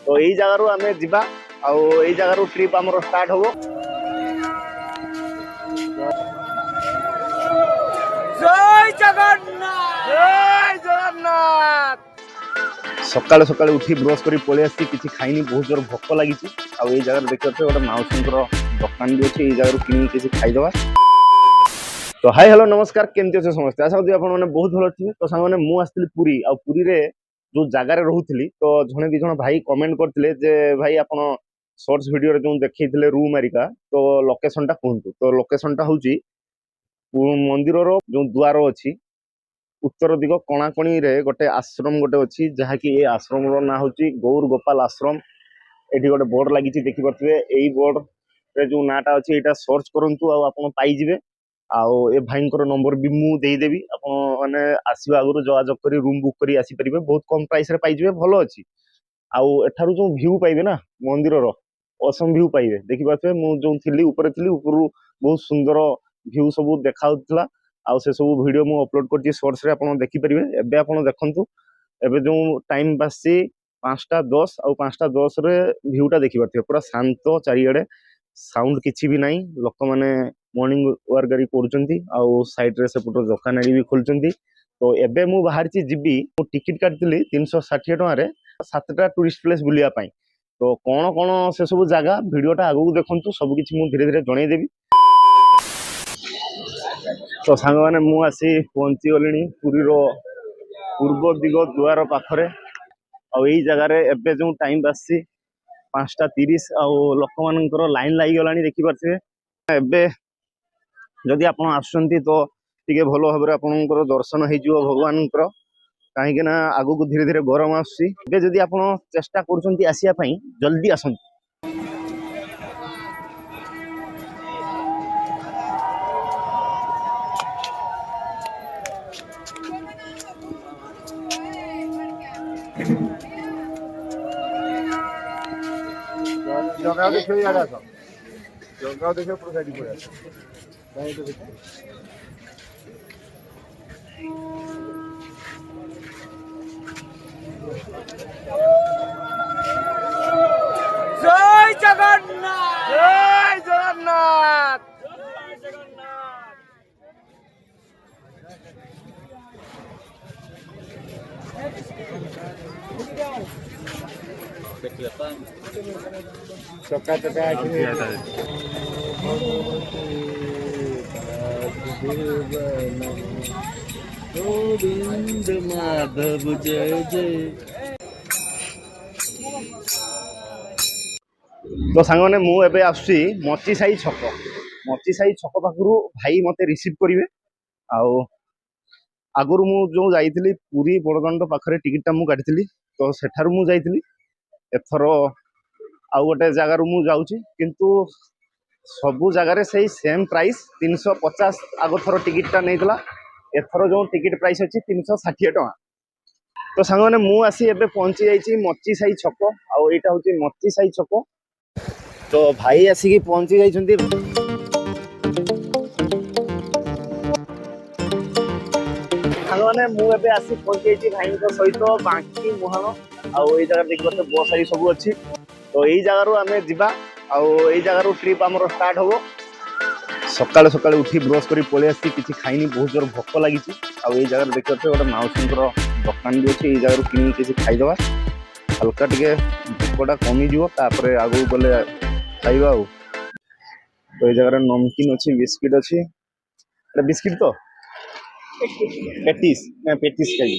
तो यही जगार आम जा जगार ट्रिप आमर स्टार्ट हम। जय जगन्नाथ जय जगन्नाथ। सकाल सकाल उठी ब्रश कर पलि आसी किसी खाइनी बहुत जोर भोक लगी जगह देखते गोटे माउसी दुकान भी अच्छे जगह कि किसी खाईदे। तो हाय हेलो नमस्कार केमती अच्छे समस्ते आशा करी आपने बहुत भल थे। तो सांग मैंने मुझे पुरी आ पुरी रे जो जगार रोली तो जड़े दिज भाई कमेंट करते भाई आप सर्ट्स वीडियो जो देखते रूम एरिका तो लोकेशन टा कहतु। तो लोकेशन टा हूँ मंदिर जो द्वार अच्छी उत्तर दिग कणाकणी रे गोटे आश्रम गोटे अच्छी जहाँकि ये आश्रम ना हूँ गौर गोपाल आश्रम। ये गोटे बोर्ड लगी देखिपे यही बोर्ड रे जो नाटा अच्छी यहाँ सर्च करूँ आपजे। आउ ए भाई नंबर भी मुदेवी आपने आसवा आगु जोगाजोग कर रूम बुक कर आसीपारे बहुत कम प्राइस रे पाइबे भल अच्छी। आउ एठारू जो भ्यू पाइबे ना मंदिर असम भ्यू पाइबे देखिपे मुझे थी ऊपर बहुत सुंदर भ्यू सब देखा आउ से सब वीडियो मु अपलोड कर शॉर्ट्स रे आपन देखिपारे। एबे आपन देखंतु एबे जो टाइम बासी 5:10 आउ 5:10 रे भ्यूटा देखिपारे पूरा शांत चारिआडे साउंड किछि भी नहीं। लोक माने मॉर्निंग वर्क करी आउ साइड रे सेपट दुकान भी खोलुंट। तो एबे मु बाहर जीवी टिकट काटली 360 टकर 7टा टूरिस्ट प्लेस बुलायापाई। तो कौन कौन से सब जगह वीडियोटा आगू देखु सबकि मुझे धीरे धीरे जनईदेवी। तो सांग मैंने मुसी पहुंची गली पुरी पूर्व दिग द्वार पाखरे आई जगार एबे जो टाइम बासी 5:30 आउ लोक मान लाइन लगिगला देखिपे। एबे जदि आप आसुचंती तो टिके भल भाव आपनकर दर्शन हो भगवान कहीं आगु को धीरे धीरे गरम आसुची। जदि आप चेष्टा करुँच आसापी जल्दी आसंतु। जगह देखिए यार आस जगह देखिए पूरा साइड पड़े नहीं तो देखिए जय जगन्नाथ जय जगन्नाथ जय जगन्नाथ। चक्का चक्का गोविंद माधव जय जय। तो सांग मैंने मुझे आसुची मची साई छक पाखु भाई मत रिसीव करेंगे। आगुरी मु जो जाइली पुरी बड़दाण्ड पाखे टिकटा मु काटी तो सेठार मु जाइली एथर आउ गोटे जगार मु जाऊँगी किंतु सबू जगार से सेम प्राइस 350 आग थर टिकटा नहीं एथर जो टिकट प्राइस अच्छी 360 टका। तो सांग मैंने मुसी एबे पहुंची जाइए मची साई छक आईटा हूँ मची साई छक। तो भाई आसिक पहुंची जाइए मैंने मुझे आसी पहुंची जाइए भाई सहित बांकी मुहाण आई जगह देखिए बस आई सब अच्छी। तो यही जगार आम जा जगार ट्रिप आमर स्टार्ट हम। सकाल सकाल उठी ब्रश कर पलि आसी किसी खाइनी बहुत जोर भोक लगी जगह देखते गोटे माउसी दुकान भी अच्छे जगह कि किसी खाईदे हल्का टे भोकटा कमिज आगू गले खाइबा। तो ये जगह नमकीन अच्छी बिस्किट अच्छी बिस्किट तो पेटिस ना पेटिस खाई